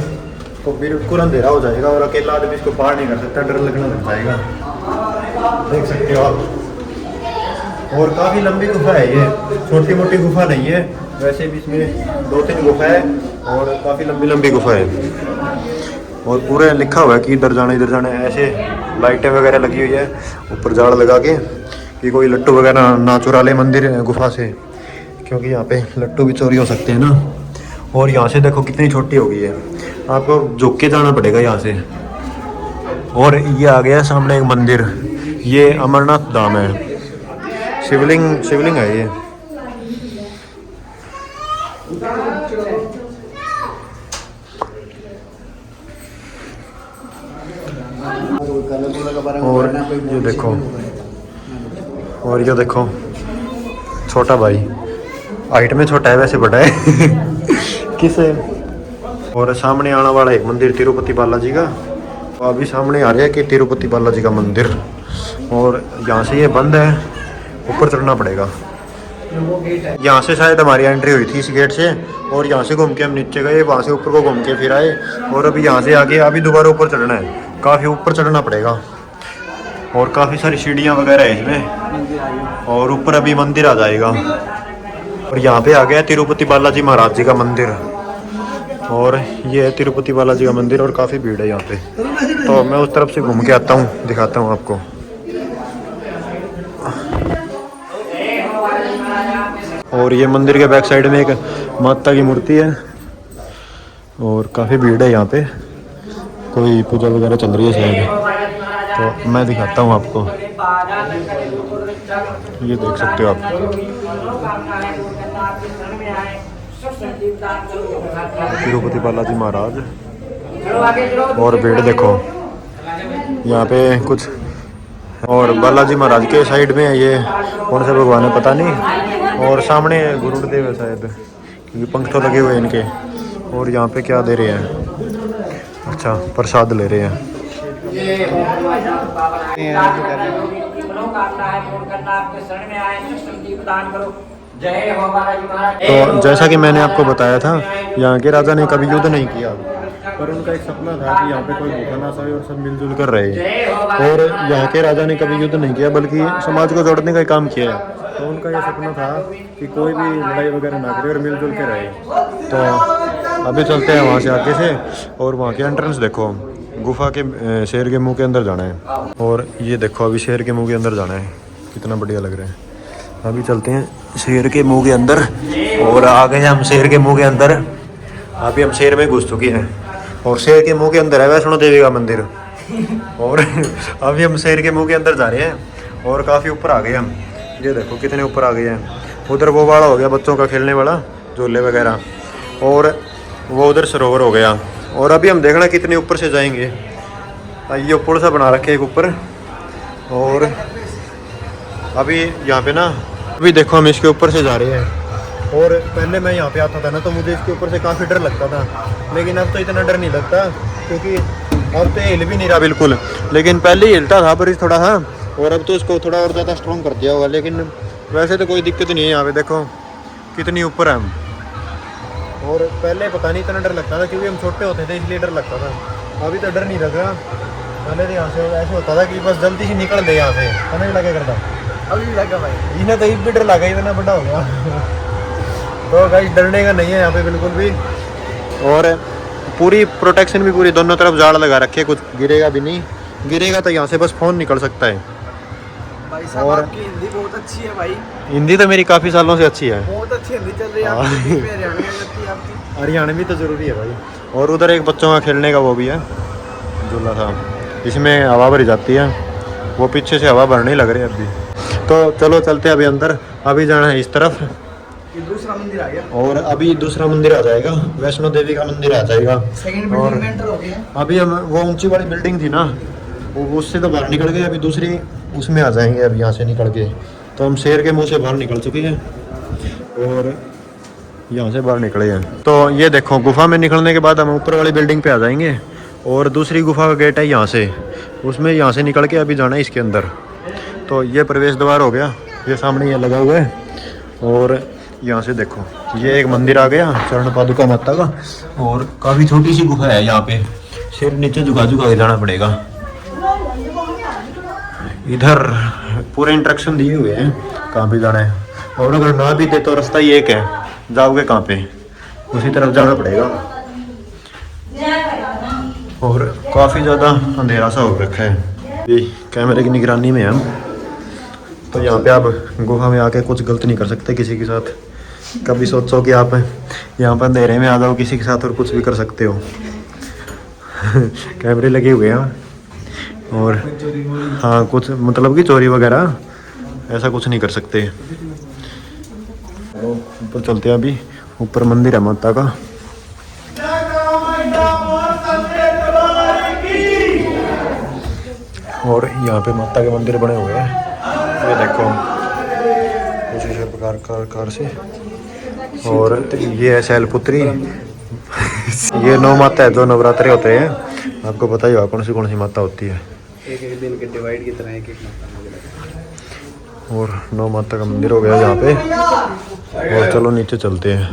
तो बिल्कुल अंधेरा हो जाएगा और अकेला आदमी इसको पार नहीं कर सकता, डर लगने लग जाएगा। देख सकते हो आप। और काफ़ी लंबी गुफा है ये, छोटी मोटी गुफा नहीं है। वैसे भी इसमें 2-3 गुफा है और काफ़ी लंबी लंबी गुफा है। और पूरे लिखा हुआ है कि इधर जाना है। ऐसे लाइटें वगैरह लगी हुई है ऊपर जाड़ लगा के, कि कोई लट्टू वगैरह ना चुरा ले मंदिर गुफा से, क्योंकि यहाँ पे लट्टू भी चोरी हो सकते हैं ना। और यहाँ से देखो कितनी छोटी हो गई है, आपको झुक के जाना पड़ेगा यहाँ से। और ये आ गया सामने एक मंदिर, ये अमरनाथ धाम है। शिवलिंग है ये। और ये देखो, और ये देखो छोटा भाई, हाइट में छोटा है वैसे बड़ा है किसे। और सामने आने वाला एक मंदिर तिरुपति बालाजी का, तो अभी सामने आ रहा है कि तिरुपति बालाजी का मंदिर। और यहाँ से ये बंद है, ऊपर चढ़ना पड़ेगा। यहाँ से शायद हमारी एंट्री हुई थी इस गेट से, और यहाँ से घूम के हम नीचे गए, वहाँ से ऊपर को घूम के फिर आए। और अभी यहाँ से आगे अभी दोबारा ऊपर चढ़ना है, काफ़ी ऊपर चढ़ना पड़ेगा। और काफ़ी सारी सीढ़ियाँ वगैरह है इसमें, और ऊपर अभी मंदिर आ जाएगा। और यहाँ पे आ गया तिरुपति बालाजी महाराज जी का मंदिर। और ये है तिरुपति बालाजी का मंदिर, और काफ़ी भीड़ है यहाँ पे। तो मैं उस तरफ से घूम के आता हूँ, दिखाता हूँ आपको। और ये मंदिर के बैक साइड में एक माता की मूर्ति है, और काफ़ी भीड़ है यहाँ पे, कोई पूजा वगैरह चल रही है शायद। तो मैं दिखाता हूँ आपको, ये देख सकते हो आप, तिरुपति बालाजी महाराज। और भीड़ देखो यहाँ पे कुछ। और बालाजी महाराज के साइड में ये कौन से भगवान है पता नहीं। और सामने गुरुदेव है शायद, क्योंकि पंख तो लगे हुए हैं इनके। और यहाँ पे क्या दे रहे हैं, अच्छा प्रसाद ले रहे हैं। तो जैसा कि मैंने आपको बताया था, यहाँ के राजा ने कभी युद्ध नहीं किया, पर उनका एक सपना था कि यहाँ पे कोई भूखा ना सोए और सब मिलजुल कर रहे। और यहाँ के राजा ने कभी युद्ध नहीं किया, बल्कि समाज को जोड़ने का काम किया है। तो उनका ये सपना था कि कोई भी लड़ाई वगैरह ना करे और मिलजुल के रहे। तो अभी चलते हैं वहाँ से आगे से, और वहाँ के एंट्रेंस देखो, गुफा के शेर के मुंह के अंदर जाना है। और ये देखो अभी शेर के मुंह के अंदर जाना है, कितना बढ़िया लग रहा है। अभी चलते हैं शेर के मुंह के अंदर, और आ गए हम शेर के मुंह के अंदर। अभी हम शेर में घुस चुके हैं, और शेर के मुंह के अंदर है वैष्णो देवी का मंदिर। और अभी हम शेर के मुंह के अंदर जा रहे हैं, और काफ़ी ऊपर आ गए हम। ये देखो कितने ऊपर आ गए हैं। उधर वो वाला हो गया बच्चों का खेलने वाला झूले वगैरह, और वो उधर सरोवर हो गया। और अभी हम देखना कितने ऊपर से जाएंगे। ये पुल सा बना रखे एक ऊपर। और अभी यहाँ पे ना, अभी देखो हम इसके ऊपर से जा रहे हैं, और पहले मैं यहाँ पे आता था ना तो मुझे इसके ऊपर से काफ़ी डर लगता था, लेकिन अब तो इतना डर नहीं लगता क्योंकि अब तो हिल भी नहीं रहा बिल्कुल। लेकिन पहले ही हिलता था ब्रिज थोड़ा सा, और अब तो इसको थोड़ा और ज़्यादा स्ट्रॉन्ग कर दिया होगा। लेकिन वैसे तो कोई दिक्कत नहीं है। यहाँ पे देखो कितनी ऊपर है हम। और पहले पता नहीं इतना डर लगता था क्योंकि हम छोटे होते थे इसलिए डर लगता था। अभी तो डर नहीं लग रहा। पहले तो यहाँ से ऐसे होता था कि बस जल्दी से निकल दे यहाँ से, समझ लगे करता। अभी भी लगा भाई, इन्हें तो भी डर लगा, इतना बड़ा हो गया। तो गाइस डरने का नहीं है यहाँ पे बिल्कुल भी। और पूरी प्रोटेक्शन भी पूरी दोनों तरफ जाड़ लगा रखे है, कुछ गिरेगा भी नहीं। गिरेगा तो यहाँ से बस फ़ोन निकल सकता है। भाई साहब और आपकी हिंदी बहुत अच्छी है भाई, हिंदी तो मेरी काफ़ी सालों से अच्छी है। बहुत अच्छी हिंदी चल रही है आपकी, हरियाणवी लगती है आपकी। हरियाणवी तो ज़रूरी है भाई। और उधर एक बच्चों का खेलने का वो भी है, झूला था, इसमें हवा भरी जाती है। वो पीछे से हवा भरने लग रही है अभी। तो चलो चलते हैं अभी अंदर। अभी जाना है इस तरफ, ये दूसरा मंदिर आ गया, और अभी दूसरा मंदिर आ जाएगा, वैष्णो देवी का मंदिर आ जाएगा। सेकंड और बिल्डिंग में एंटर हो गया। अभी हम वो ऊंची वाली बिल्डिंग थी ना, वो उससे तो बाहर निकल गए। अभी दूसरी उसमें आ जाएंगे अभी यहाँ से निकल के। तो हम शेर के मुंह से बाहर निकल चुके हैं और यहाँ से बाहर निकले हैं। तो ये देखो गुफा में निकलने के बाद हम ऊपर वाली बिल्डिंग पे आ जाएंगे, और दूसरी गुफा का गेट है यहाँ से, उसमें यहाँ से निकल के अभी जाना है इसके अंदर। तो ये प्रवेश द्वार हो गया, ये सामने ये लगा हुआ है। और यहाँ से देखो ये एक मंदिर आ गया चरण पादुका माता का, और काफ़ी छोटी सी गुफा है यहाँ पे, सिर नीचे झुका झुका के जाना पड़ेगा। इधर पूरे इंस्ट्रक्शन दिए हुए हैं कहाँ पे जाना है, और अगर ना भी दे तो रास्ता ही एक है, जाओगे कहाँ पे उसी तरफ जाना पड़ेगा। और काफ़ी ज़्यादा अंधेरा सा हो रखा है, ये कैमरे की निगरानी में हम। तो यहाँ पे आप गुफा में आके कुछ गलत नहीं कर सकते किसी के साथ। कभी सोचो कि आप यहाँ पर अंधेरे में आ जाओ किसी के साथ और कुछ भी कर सकते हो। कैमरे लगे हुए हैं, और हाँ कुछ मतलब कि चोरी वगैरह ऐसा कुछ नहीं कर सकते। ऊपर चलते हैं अभी, ऊपर मंदिर है माता का। और यहाँ पे माता के मंदिर बने हुए हैं, ये देखो कुछ इस प्रकार से। और ये है शैलपुत्री। ये 9 माता है जो नवरात्रे होते हैं, आपको पता ही होगा कौन सी माता होती है। एक एक दिन के डिवाइड की तरह एक एक माता मुझे लगा। और 9 माता का मंदिर हो गया यहाँ पे। और चलो नीचे चलते हैं।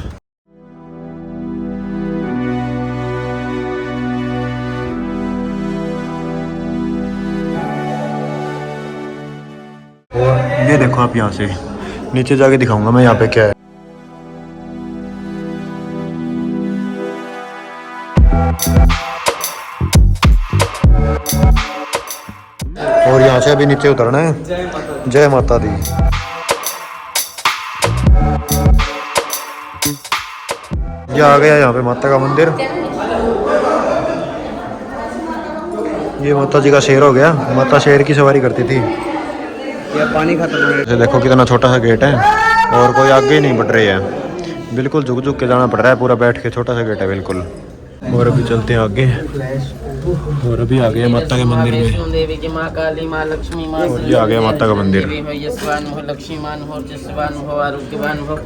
और ये देखो आप यहाँ से नीचे जाके दिखाऊंगा मैं यहाँ पे क्या है। और यहाँ से अभी नीचे उतरना है। जय माता दी। ये आ गया यहाँ पे माता का मंदिर। ये माता जी का शेर हो गया, माता शेर की सवारी करती थी। ये पानी खत्म है। देखो कितना छोटा सा गेट है, और कोई आगे ही नहीं बढ़ रही है, बिल्कुल झुक झुक के जाना पड़ रहा है पूरा, बैठ के। छोटा सा गेट है बिल्कुल। और अभी चलते हैं आगे, और अभी आ गए माता के मंदिर में। वैष्णो देवी की माँ काली, माँ लक्ष्मी, माँ और ये आ गया माता का मंदिर। देवी हो, यशवान हो, लक्ष्मीवान हो, जसवान हो, आरोग्यवान हो,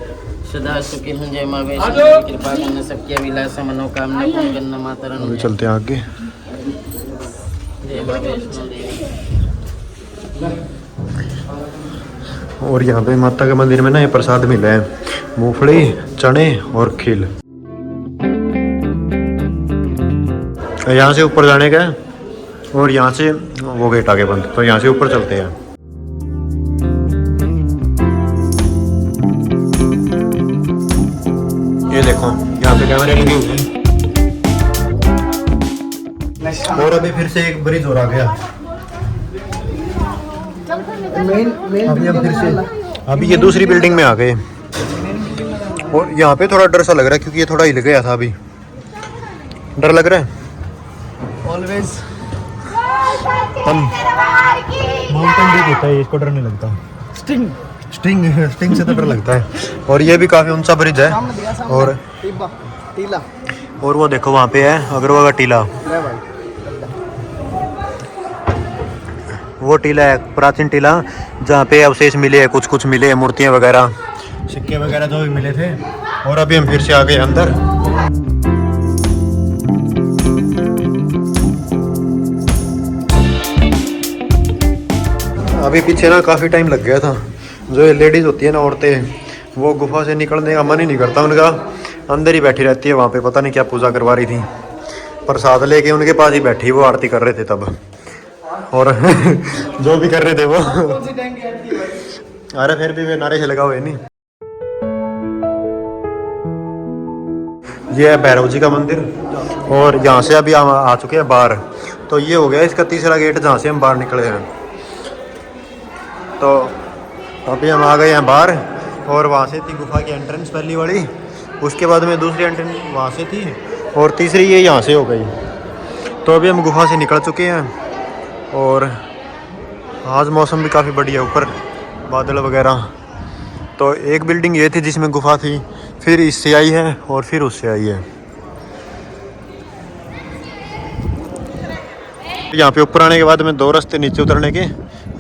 सदा सुखी हो। जय माँ वैष्णो देवी, कृपा करना सबकी अभिलाषा मनोकामना पूर्ण करना माता रण। अभी चलते हैं आगे। जय माँ वैष्णो देवी। और यहाँ पे माता के मंदिर में ना ये प्रसाद मिला है, मूंगफली, चने और खील। यहाँ से ऊपर जाने का है, और यहाँ से वो गेट आगे बंद, तो यहाँ से ऊपर चलते हैं। ये देखो यहाँ पे कैमरे लगे हुए हैं। और अभी फिर से एक ब्रिज और आ गया। अभी हम फिर से अभी ये दूसरी बिल्डिंग में आ गए, और यहाँ पे थोड़ा डर सा लग रहा है क्योंकि ये थोड़ा हिल गया था। अभी डर लग रहा है ऑलवेज। माउंटेन ड्यू होता है, इसको डर नहीं लगता। स्टिंग स्टिंग से तो डर लगता है। और ये भी काफी ऊंचा ब्रिज है। और टीला, और वो देखो वहाँ पे है अग्रवा का टीला। वो टीला है प्राचीन टीला, जहाँ पे अवशेष मिले हैं, कुछ मिले हैं, मूर्तियाँ वगैरह। सिक्के वगैरह जो भी मिले थे। और अभी हम फिर से आ गए अंदर। अभी पीछे ना काफ़ी टाइम लग गया था। जो ये लेडीज़ होती है ना, औरतें, वो गुफा से निकलने का मन ही नहीं करता उनका, अंदर ही बैठी रहती है वहाँ पे। पता नहीं क्या पूजा करवा रही थी, प्रसाद लेके उनके पास ही बैठी, वो आरती कर रहे थे तब। और जो भी कर रहे थे वो अरे फिर भी वे नारे से लगा हुए नहीं। ये है भैरव जी का मंदिर और यहाँ से अभी हम आ चुके हैं बाहर। तो ये हो गया इसका तीसरा गेट जहाँ से हम बाहर निकले हैं। तो अभी हम आ गए हैं बाहर और वहाँ से थी गुफा की एंट्रेंस पहली वाली, उसके बाद में दूसरी एंट्रेंस वहाँ से थी और तीसरी ये यहाँ से हो गई। तो अभी हम गुफा से निकल चुके हैं और आज मौसम भी काफ़ी बढ़िया, ऊपर बादल वगैरह। तो एक बिल्डिंग ये थी जिसमें गुफा थी, फिर इससे आई है और फिर उससे आई है। यहाँ पे ऊपर आने के बाद में दो रास्ते नीचे उतरने के,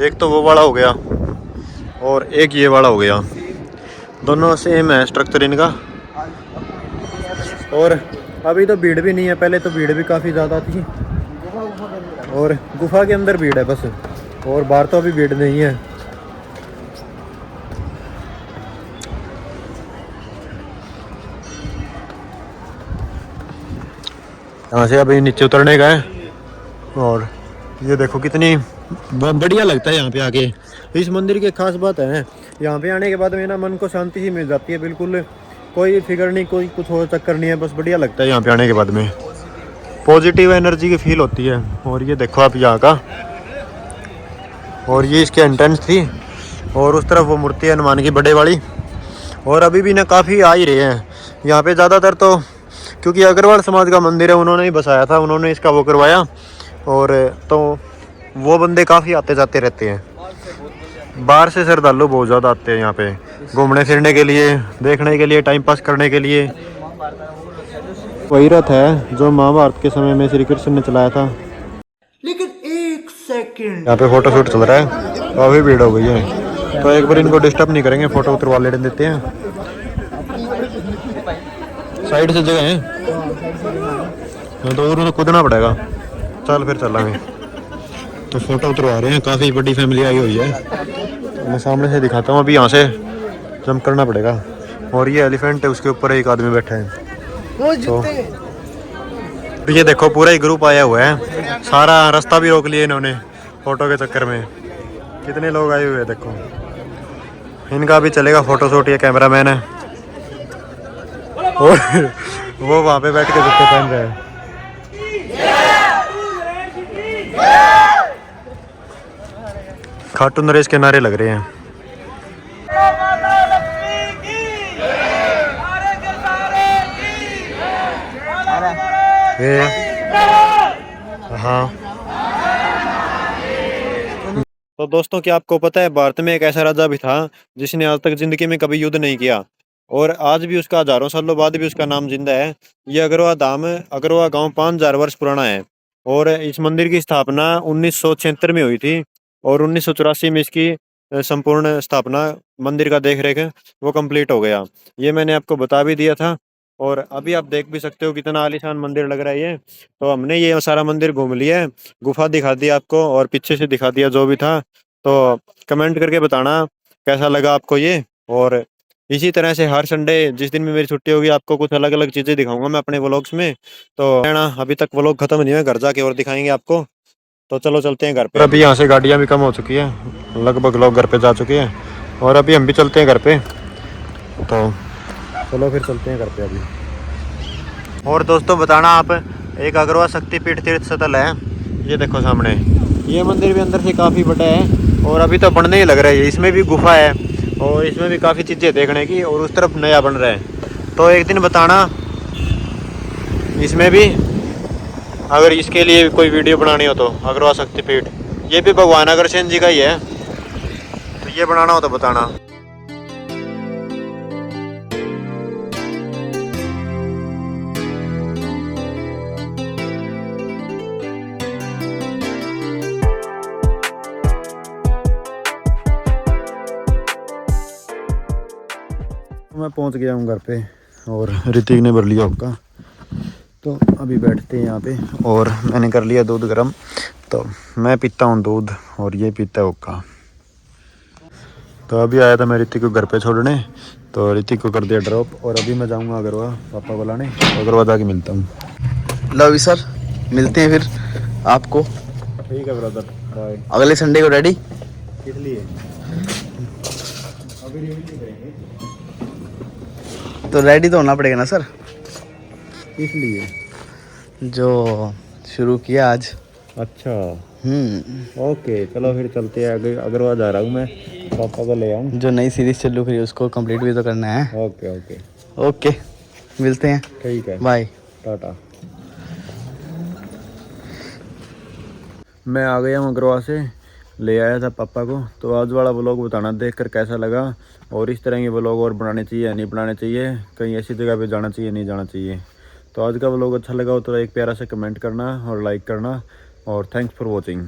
एक तो वो वाला हो गया और एक ये वाला हो गया। दोनों सेम है स्ट्रक्चर इनका। और अभी तो भीड़ भी नहीं है, पहले तो भीड़ भी काफ़ी ज़्यादा थी। और गुफा के अंदर भीड़ है बस, और बाहर तो अभी भीड़ नहीं है। यहाँ से अभी नीचे उतरने का है। और ये देखो कितनी बढ़िया लगता है यहाँ पे आके। इस मंदिर की खास बात है, यहाँ पे आने के बाद में ना मन को शांति ही मिल जाती है। बिल्कुल कोई फिक्र नहीं, कोई कुछ और चक्कर नहीं है, बस बढ़िया लगता है यहाँ पे आने के बाद में। पॉजिटिव एनर्जी की फील होती है। और ये देखो आप यहाँ का, और ये इसके एंट्रेंस थी और उस तरफ वो मूर्ति है हनुमान की बड़े वाली। और अभी भी ना काफ़ी आ ही रहे हैं यहाँ पे ज़्यादातर, तो क्योंकि अग्रवाल समाज का मंदिर है, उन्होंने ही बसाया था, उन्होंने इसका वो करवाया। और तो वो बंदे काफ़ी आते जाते रहते हैं। बाहर से श्रद्धालु बहुत ज़्यादा आते हैं यहाँ पे घूमने फिरने के लिए, देखने के लिए, टाइम पास करने के लिए। वही रथ है जो महाभारत के समय में श्री कृष्ण ने चलाया था। लेकिन एक सेकंड, यहाँ पे फोटो शूट चल रहा है, काफ़ी भीड़ हो गई है। तो एक बार इनको डिस्टर्ब नहीं करेंगे, फोटो उतरवा लेने देते हैं। साइड से जगह है तो उधर कूदना पड़ेगा। चल फिर चलांगे। तो फोटो उतरवा रहे हैं, काफ़ी बड़ी फैमिली आई हुई है। मैं सामने से दिखाता हूँ, अभी यहाँ से जंप करना पड़ेगा। और ये एलिफेंट है, उसके ऊपर एक आदमी बैठा है। तो ये देखो पूरा ही ग्रुप आया हुआ है, सारा रास्ता भी रोक लिया इन्होंने फोटो के चक्कर में। कितने लोग आए हुए हैं देखो। इनका भी चलेगा फोटो शूट, ये कैमरामैन है और वो वहाँ पे बैठ के जूते पहन रहे हैं। खाटू नरेश के नारे लग रहे हैं। हाँ। तो दोस्तों, क्या आपको पता है भारत में एक ऐसा राजा भी था जिसने आज तक जिंदगी में कभी युद्ध नहीं किया और आज भी उसका हजारों सालों बाद भी उसका नाम जिंदा है। ये अगरवा धाम, अगरवा गांव 5000 वर्ष पुराना है और इस मंदिर की स्थापना 1976 में हुई थी और 1984 में इसकी संपूर्ण स्थापना, मंदिर का देख रेख वो कंप्लीट हो गया। ये मैंने आपको बता भी दिया था। और अभी आप देख भी सकते हो कितना आलीशान मंदिर लग रहा है ये। तो हमने ये सारा मंदिर घूम लिया है, गुफा दिखा दी आपको और पीछे से दिखा दिया जो भी था। तो कमेंट करके बताना कैसा लगा आपको ये। और इसी तरह से हर संडे जिस दिन भी मेरी छुट्टी होगी आपको कुछ अलग अलग चीज़ें दिखाऊंगा मैं अपने व्लॉग्स में। तो ना अभी तक व्लॉग खत्म नहीं हुआ, घर जाके और दिखाएंगे आपको। तो चलो चलते हैं घर पे। अभी यहाँ से गाड़ियाँ भी कम हो चुकी है, लगभग लोग घर पे जा चुके हैं और अभी हम भी चलते हैं घर पे। तो चलो फिर चलते हैं घर पे अभी। और दोस्तों बताना आप, एक अग्रवा शक्तिपीठ तीर्थ स्थल है, ये देखो सामने। ये मंदिर भी अंदर से काफ़ी बड़ा है और अभी तो बनने ही लग रहा है। इसमें भी गुफा है और इसमें भी काफ़ी चीज़ें देखने की, और उस तरफ नया बन रहा है। तो एक दिन बताना इसमें भी, अगर इसके लिए कोई वीडियो बनानी हो तो। अग्रवा शक्तिपीठ ये भी भगवान अग्रसेन जी का ही है, तो ये बनाना हो तो बताना। मैं पहुंच गया हूँ घर पे और ऋतिक ने भर लिया हुक्का। तो अभी बैठते हैं यहाँ पे और मैंने कर लिया दूध गर्म। तो मैं पीता हूँ दूध और ये पीता है हुक्का। तो अभी आया था मैं ऋतिक को घर पे छोड़ने, तो ऋतिक को कर दिया ड्रॉप और अभी मैं जाऊँगा अगरवा पापा को लाने। अगरवा जाके मिलता हूँ। लव सर, मिलते हैं फिर आपको ठीक है ब्रदर, बाय। अगले संडे को। रेडी? किस लिए? अभी रिवील नहीं करेंगे। तो रेडी तो होना पड़ेगा ना सर, इसलिए जो शुरू किया आज। अच्छा ओके, चलो फिर चलते हैं आगे। अगरवा जा रहा हूँ मैं, पापा को ले आऊँ। जो नई सीरीज चल रही है उसको कंप्लीट भी तो करना है। ओके ओके ओके, मिलते हैं। ठीक है, बाय। टाटा। मैं आ गया हूँ अगरवा से, ले आया था पापा को। तो आज वाला व्लॉग बताना देखकर कैसा लगा, और इस तरह के व्लॉग और बनाने चाहिए या नहीं बनाने चाहिए, कहीं ऐसी जगह पे जाना चाहिए नहीं जाना चाहिए। तो आज का व्लॉग अच्छा लगा हो तो एक प्यारा सा कमेंट करना और लाइक करना, और थैंक्स फॉर वॉचिंग।